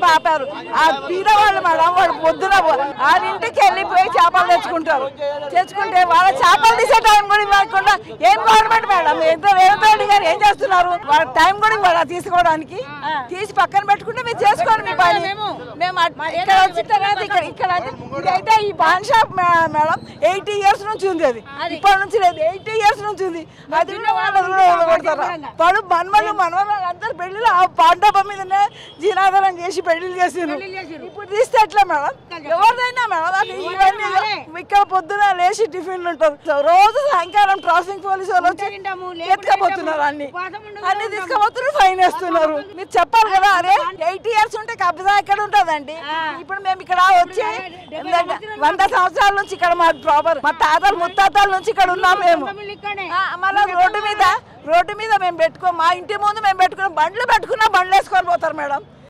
పాపారు ఆ పీదవాళ్ళు మేడం వాడు పొద్దున ఆ ఇంటికి వెళ్ళిపోయి చేపలు తెచ్చుకుంటే వాళ్ళ చేపలు తీసే టైం కూడా ఇవ్వకుండా ఏం గవర్నమెంట్ మేడం రేవంత్ రెడ్డి గారు ఏం చేస్తున్నారు? వాళ్ళ టైం కూడా ఇవ్వాలి తీసుకోవడానికి. తీసి పక్కన పెట్టుకుంటే మీరు చేసుకోండి మీ పని. మేము ఇక్కడ వచ్చిన తర్వాత ఇక్కడ ఇదైతే ఈ పాన్ షాప్ మేడం 80 years నుంచి ఉంది. అది ఇప్పటి నుంచి లేదు, 80 years నుంచి ఉంది. అది పడు మనవలు అందరు పెళ్లిలో ఆ పాండప మీదనే జీనాధారం చేసి పెళ్లి చేసారు. ఇప్పుడు తీస్తే ఎట్లా మేడం? ఎవరిదైనా మేడం అది ఇవన్నీ ఇక్కడ పొద్దున లేచి టిఫిన్లు ఉంటారు. రోజు సాయంకాలం ట్రాఫిక్ పోలీసు వాళ్ళు వచ్చి ఎత్తుకపోతున్నారు, అన్ని తీసుకుపోతున్నారు, ఫైన్ వేస్తున్నారు. మీరు చెప్పాలి కదా, అరే 80 years ఉంటే కబ్జా ఎక్కడ ఉంటదండి? ఇప్పుడు మేము ఇక్కడ వచ్చి 100 సంవత్సరాల నుంచి ఇక్కడ మా ప్రాపర్ మా తాతలు ముత్తాతల నుంచి ఇక్కడ ఉన్నాం మేము. మళ్ళీ రోడ్డు మీద మేము పెట్టుకో మా ఇంటి ముందు మేము పెట్టుకున్న బండ్లు వేసుకొని పోతారు మేడం.